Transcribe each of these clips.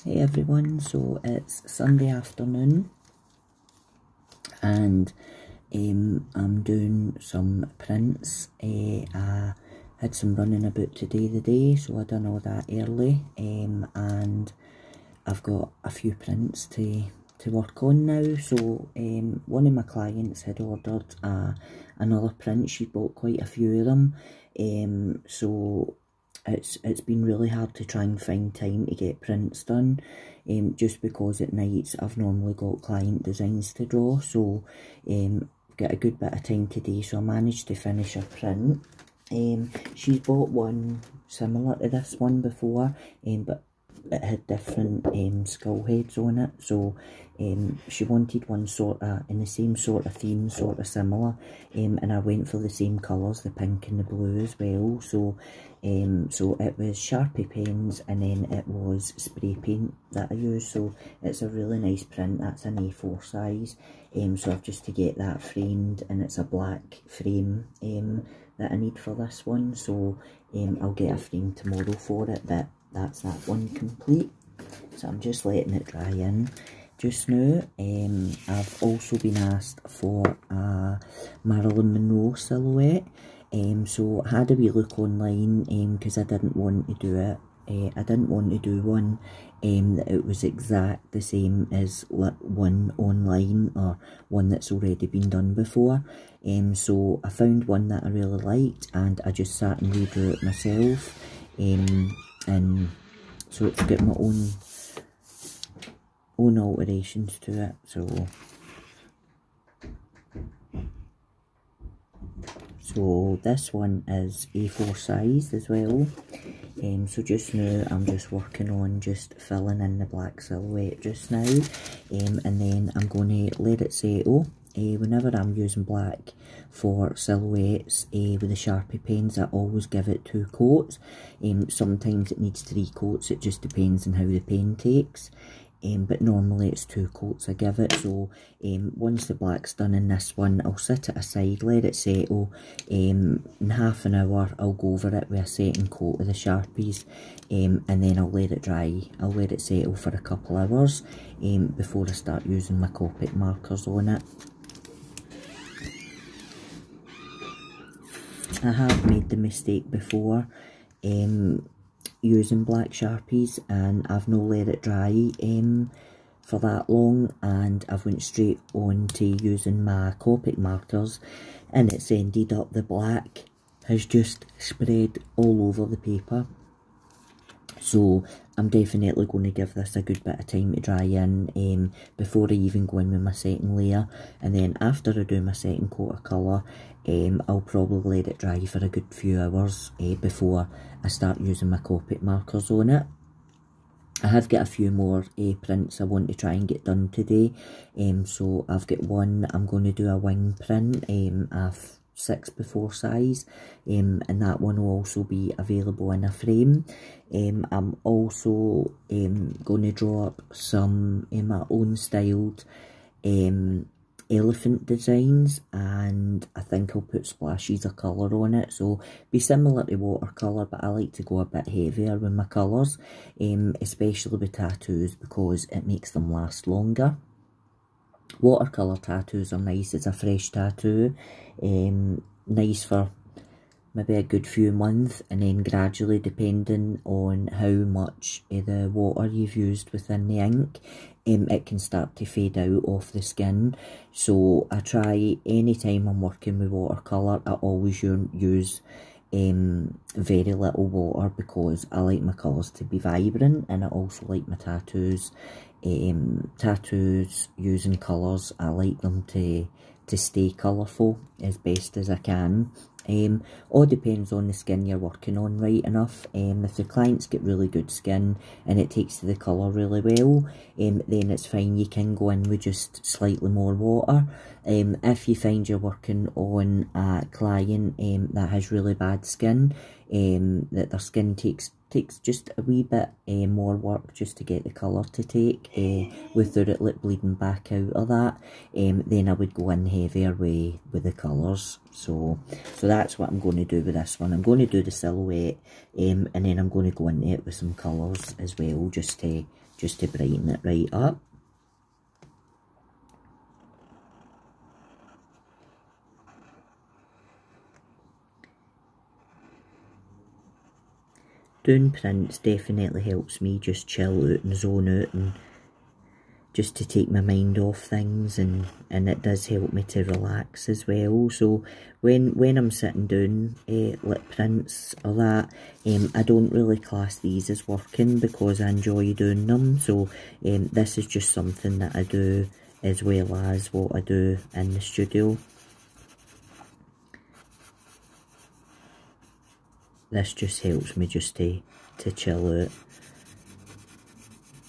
Hey everyone, so it's Sunday afternoon and I'm doing some prints. I had some running about today, so I done all that early, and I've got a few prints to work on now. So one of my clients had ordered another print. She bought quite a few of them, so it's been really hard to try and find time to get prints done, just because at nights I've normally got client designs to draw, so got a good bit of time today, so I managed to finish a print. She's bought one similar to this one before, but it had different skull heads on it, so she wanted one sort of in the same sort of theme, sort of similar, and I went for the same colours, the pink and the blue as well. So so it was Sharpie pens and then it was spray paint that I used. So it's a really nice print. That's an A4 size, so I've just to get that framed, and it's a black frame that I need for this one, so I'll get a frame tomorrow for it, but that's that one complete. So I'm just letting it dry in just now. I've also been asked for a Marilyn Monroe silhouette, so I had a wee look online, because I didn't want to do it. I didn't want to do one that it was exact the same as one online or one that's already been done before. So I found one that I really liked and I just sat and redrew it myself. And so it's got my own alterations to it. So this one is A4 size as well. So just now I'm just working on just filling in the black silhouette just now, and then I'm going to let it settle. Whenever I'm using black for silhouettes with the Sharpie pens, I always give it 2 coats. Sometimes it needs 3 coats, it just depends on how the pen takes. But normally it's 2 coats I give it. So once the black's done in this one, I'll set it aside, let it settle. In half an hour I'll go over it with a second coat of the Sharpies, and then I'll let it dry. I'll let it settle for a couple hours before I start using my Copic markers on it. I have made the mistake before using black Sharpies, and I've not let it dry for that long, and I've went straight on to using my Copic markers, and it's ended up the black has just spread all over the paper. So I'm definitely going to give this a good bit of time to dry in before I even go in with my second layer, and then after I do my second coat of colour, I'll probably let it dry for a good few hours before I start using my Copic markers on it. I have got a few more prints I want to try and get done today. So I've got one, I'm going to do a wing print, a 6x4 size, and that one will also be available in a frame. I'm also going to draw up some my own styled elephant designs, and I think I'll put splashes of colour on it, so be similar to watercolour, but I like to go a bit heavier with my colours, especially with tattoos, because it makes them last longer. Watercolour tattoos are nice as a fresh tattoo, nice for maybe a good few months, and then gradually, depending on how much of the water you've used within the ink, it can start to fade out off the skin. So I try, anytime I'm working with watercolour, I always use very little water, because I like my colours to be vibrant, and I also like my tattoos using colours, I like them to stay colourful as best as I can. All depends on the skin you're working on, right enough. If the clients get really good skin and it takes to the colour really well, then it's fine, you can go in with just slightly more water. If you find you're working on a client that has really bad skin, that their skin takes just a wee bit more work just to get the colour to take without it bleeding back out of that, then I would go in heavier with the colours. So that's what I'm going to do with this one. I'm going to do the silhouette, and then I'm going to go into it with some colours as well, just to just to brighten it right up. Doing prints definitely helps me just chill out and zone out, and just to take my mind off things, and it does help me to relax as well. So when I'm sitting down lip prints or that, I don't really class these as working because I enjoy doing them. So this is just something that I do as well as what I do in the studio. This just helps me just to chill out.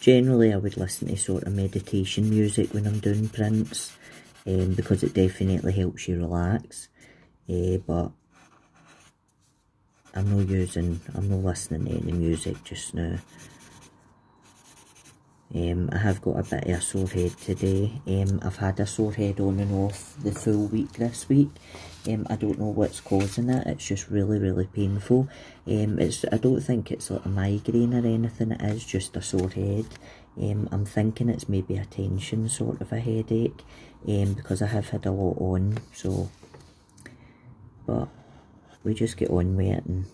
Generally I would listen to sort of meditation music when I'm doing prints, because it definitely helps you relax, but I'm not listening to any music just now. I have got a bit of a sore head today. I've had a sore head on and off the full week this week. I don't know what's causing it. It's just really painful. I don't think it's like a migraine or anything. It is just a sore head. I'm thinking it's maybe a tension sort of a headache, because I have had a lot on. So, but we just get on with it, and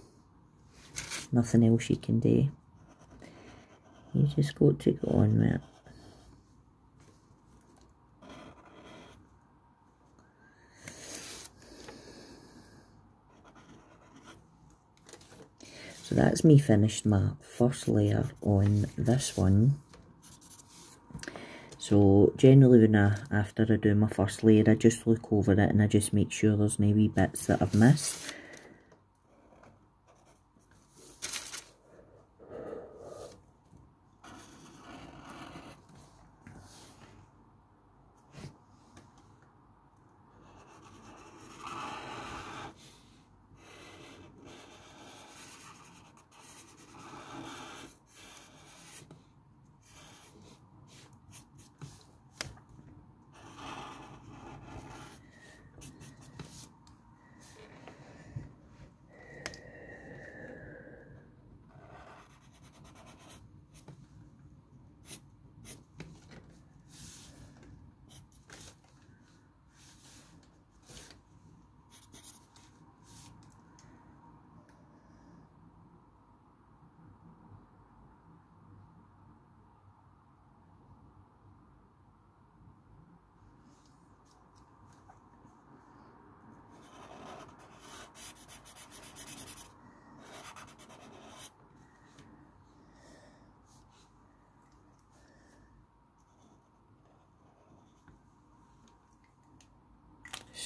nothing else you can do. You just got to go on with it. So that's me finished my first layer on this one. So generally after I do my first layer, I just look over it and I just make sure there's no wee bits that I've missed.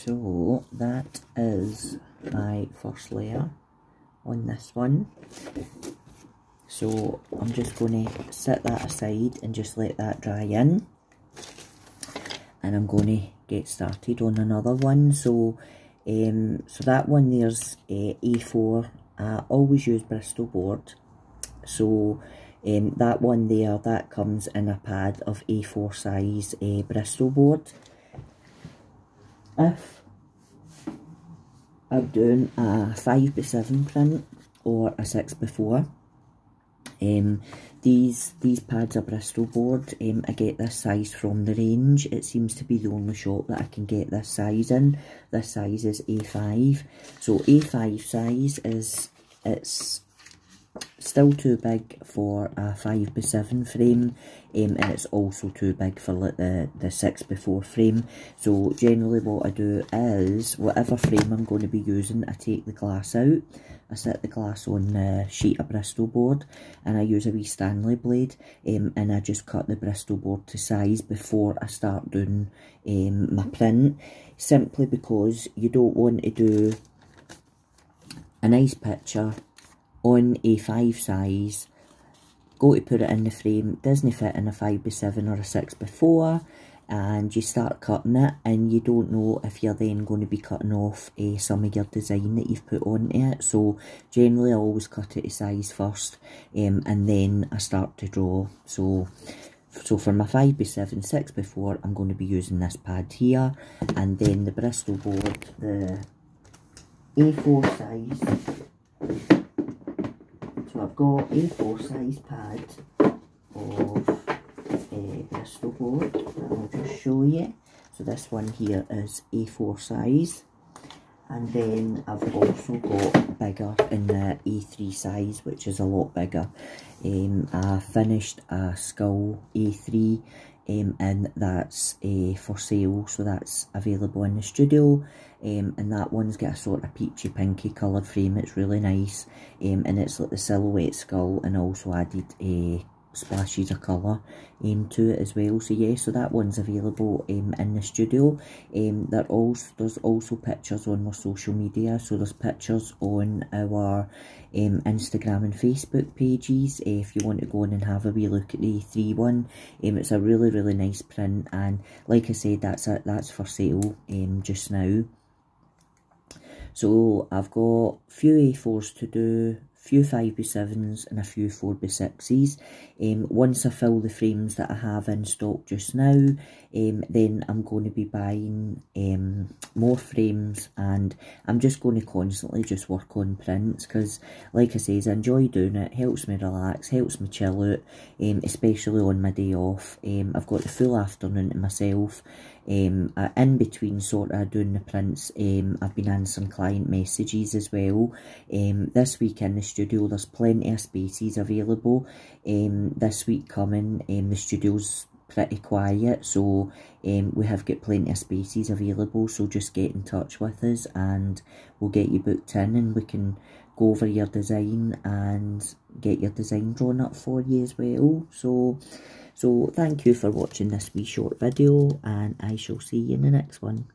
So that is my first layer on this one. So I'm just going to set that aside and just let that dry in. And I'm going to get started on another one. So that one there's A4. I always use Bristol board. So that one there, that comes in a pad of A4 size Bristol board. If I'm doing a 5x7 print or a 6x4, these pads are Bristol board. I get this size from the range. It seems to be the only shop that I can get this size in. This size is A5. So A5 size it's still too big for a 5x7 frame, and it's also too big for like the 6x4 frame. So generally what I do is, whatever frame I'm going to be using, I take the glass out, I set the glass on a sheet of Bristol board, and I use a wee Stanley blade, and I just cut the Bristol board to size before I start doing my print, simply because you don't want to do a nice picture on A5 size, go to put it in the frame, doesn't fit in a 5x7 or a 6x4, and you start cutting it, and you don't know if you're then going to be cutting off some of your design that you've put onto it. So generally I always cut it to size first, and then I start to draw. So for my 5x7, 6x4, I'm going to be using this pad here, and then the Bristol board, the A4 size. So I've got A4 size pad of cardboard that I'll just show you. So this one here is A4 size. And then I've also got bigger in the A3 size, which is a lot bigger. I finished a skull A3 and that's for sale, so that's available in the studio. And that one's got a sort of peachy pinky coloured frame. It's really nice, and it's like the silhouette skull, and also added splashes of colour to it as well. So yeah, so that one's available in the studio. There's also pictures on our social media, so there's pictures on our Instagram and Facebook pages if you want to go in and have a wee look at the A3 one. It's a really nice print, and like I said, that's for sale just now. So I've got a few A4s to do, few 5x7s and a few 4x6s. Once I fill the frames that I have in stock just now, then I'm going to be buying more frames, and I'm just going to constantly just work on prints, because like I say, I enjoy doing it, helps me relax, helps me chill out, especially on my day off. I've got the full afternoon to myself. In between sort of doing the prints, I've been answering client messages as well. This week in the studio there's plenty of spaces available. This week coming, the studio's pretty quiet, so we have got plenty of spaces available, so just get in touch with us and we'll get you booked in, and we can go over your design and get your design drawn up for you as well. So thank you for watching this wee short video, and I shall see you in the next one.